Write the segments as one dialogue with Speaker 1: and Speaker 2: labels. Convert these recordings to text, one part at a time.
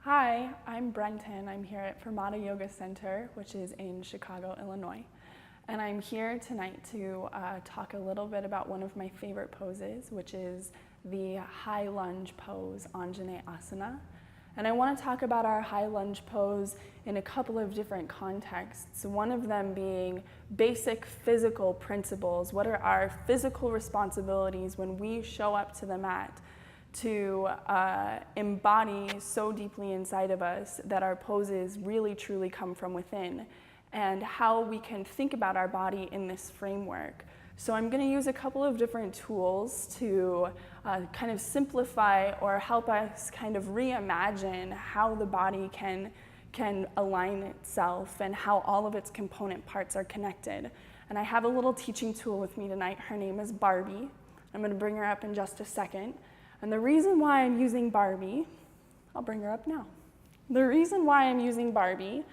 Speaker 1: Hi, I'm Brentan. I'm here at Fermata Yoga Center, which is in Chicago, Illinois. And I'm here tonight to talk a little bit about one of my favorite poses, which is the high lunge pose, Anjaneyasana. And I want to talk about our high lunge pose in a couple of different contexts, one of them being basic physical principles. What are our physical responsibilities when we show up to the mat to embody so deeply inside of us that our poses really truly come from within, and how we can think about our body in this framework. So I'm going to use a couple of different tools to kind of simplify or help us kind of reimagine how the body can align itself and how all of its component parts are connected. And I have a little teaching tool with me tonight. Her name is Barbie. I'm going to bring her up in just a second. And the reason why I'm using Barbie, I'll bring her up now. The reason why I'm using Barbie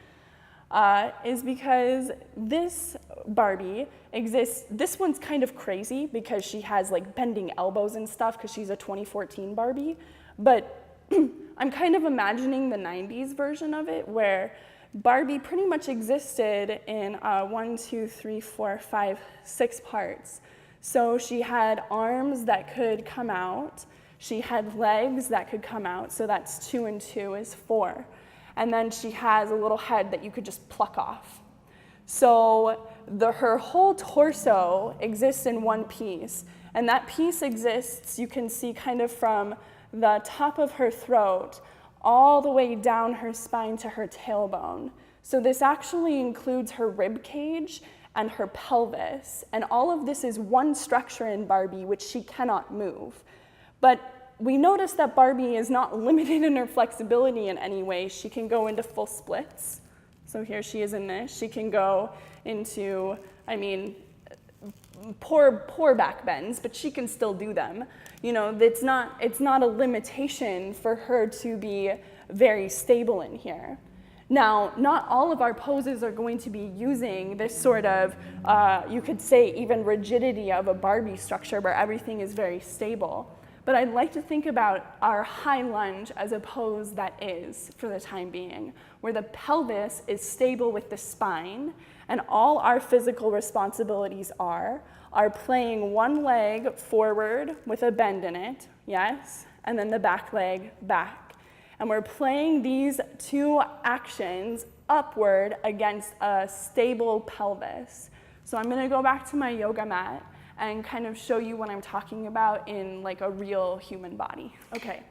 Speaker 1: is because this Barbie exists. This one's kind of crazy because she has like bending elbows and stuff because she's a 2014 Barbie. But I'm kind of imagining the 90s version of it where Barbie pretty much existed in 6 parts. So she had arms that could come out. She had legs that could come out, so that's 2 and 2 is 4. And then she has a little head that you could just pluck off. So her whole torso exists in one piece, and that piece exists, you can see kind of from the top of her throat all the way down her spine to her tailbone. So this actually includes her rib cage and her pelvis, and all of this is one structure in Barbie which she cannot move. But we notice that Barbie is not limited in her flexibility in any way. She can go into full splits. So here she is in this. She can go into, poor back bends, but she can still do them. You know, it's not a limitation for her to be very stable in here. Now, not all of our poses are going to be using this sort of, you could say even rigidity of a Barbie structure where everything is very stable. But I'd like to think about our high lunge as a pose that is, for the time being, where the pelvis is stable with the spine, and all our physical responsibilities are playing one leg forward with a bend in it, yes, and then the back leg back. And we're playing these two actions upward against a stable pelvis. So I'm going to go back to my yoga mat and kind of show you what I'm talking about in like a real human body. Okay,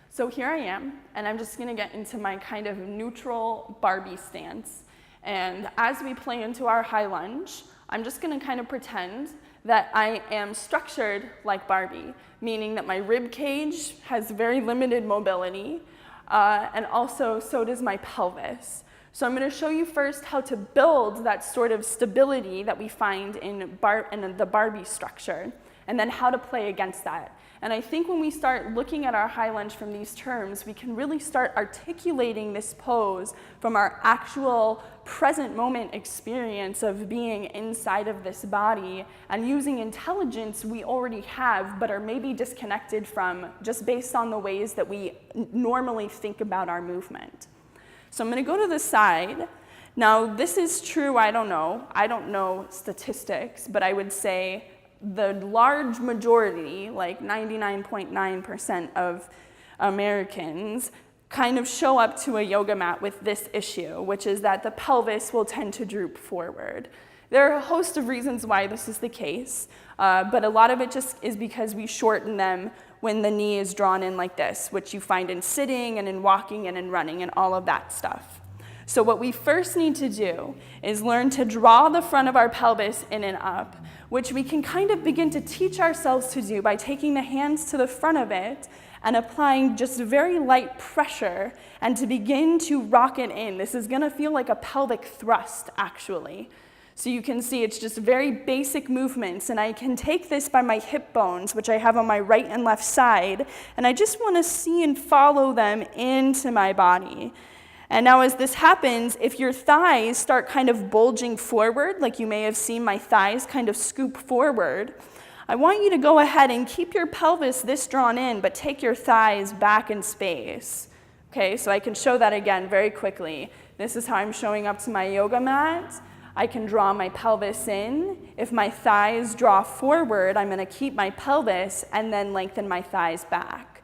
Speaker 1: so here I am, and I'm just gonna get into my kind of neutral Barbie stance. And as we play into our high lunge, I'm just gonna kind of pretend that I am structured like Barbie, meaning that my rib cage has very limited mobility, and also so does my pelvis. So I'm going to show you first how to build that sort of stability that we find in the Barbie structure, and then how to play against that. And I think when we start looking at our high lunge from these terms, we can really start articulating this pose from our actual present moment experience of being inside of this body and using intelligence we already have but are maybe disconnected from just based on the ways that we normally think about our movement. So I'm going to go to the side. Now, this is true, I don't know statistics, but I would say the large majority, like 99.9% of Americans, kind of show up to a yoga mat with this issue, which is that the pelvis will tend to droop forward. There are a host of reasons why this is the case, but a lot of it just is because we shorten them when the knee is drawn in like this, which you find in sitting and in walking and in running and all of that stuff. So what we first need to do is learn to draw the front of our pelvis in and up, which we can kind of begin to teach ourselves to do by taking the hands to the front of it and applying just very light pressure and to begin to rock it in. This is gonna feel like a pelvic thrust, actually. So you can see it's just very basic movements, and I can take this by my hip bones, which I have on my right and left side, and I just want to see and follow them into my body. And now as this happens, if your thighs start kind of bulging forward, like you may have seen my thighs kind of scoop forward, I want you to go ahead and keep your pelvis this drawn in, but take your thighs back in space. Okay, so I can show that again very quickly. This is how I'm showing up to my yoga mat. I can draw my pelvis in. If my thighs draw forward, I'm gonna keep my pelvis and then lengthen my thighs back,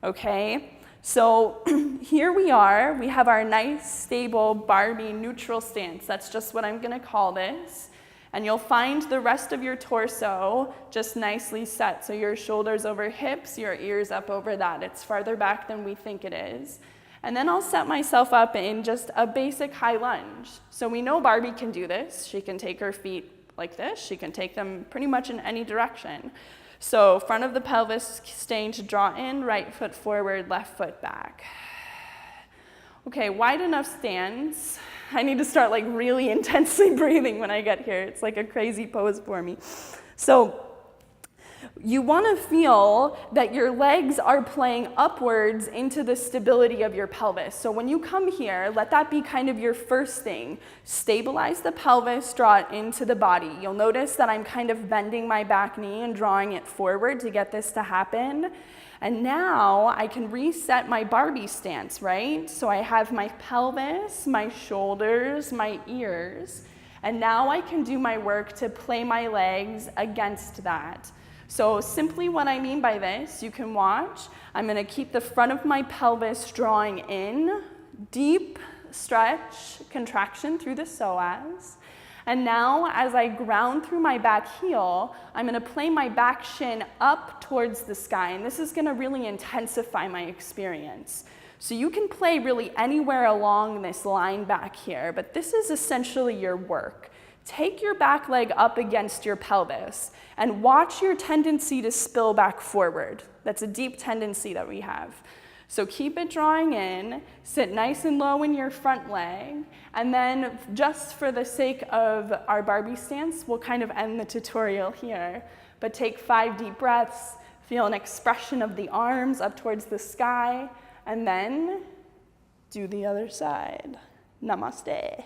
Speaker 1: okay? So here we are, we have our nice, stable, Barbie neutral stance. That's just what I'm gonna call this. And you'll find the rest of your torso just nicely set. So your shoulders over hips, your ears up over that. It's farther back than we think it is. And then I'll set myself up in just a basic high lunge. So we know Barbie can do this. She can take her feet like this. She can take them pretty much in any direction. So front of the pelvis, staying to draw in, right foot forward, left foot back. Okay, wide enough stance. I need to start like really intensely breathing when I get here. It's like a crazy pose for me. So you want to feel that your legs are playing upwards into the stability of your pelvis. So when you come here, let that be kind of your first thing. Stabilize the pelvis, draw it into the body. You'll notice that I'm kind of bending my back knee and drawing it forward to get this to happen. And now I can reset my Barbie stance, right? So I have my pelvis, my shoulders, my ears, and now I can do my work to play my legs against that. So simply what I mean by this, you can watch. I'm gonna keep the front of my pelvis drawing in, deep stretch, contraction through the psoas. And now as I ground through my back heel, I'm gonna play my back shin up towards the sky. And this is gonna really intensify my experience. So you can play really anywhere along this line back here, but this is essentially your work. Take your back leg up against your pelvis and watch your tendency to spill back forward. That's a deep tendency that we have. So keep it drawing in, sit nice and low in your front leg, and then just for the sake of our Barbie stance, we'll kind of end the tutorial here. But take 5 deep breaths, feel an expression of the arms up towards the sky, and then do the other side. Namaste.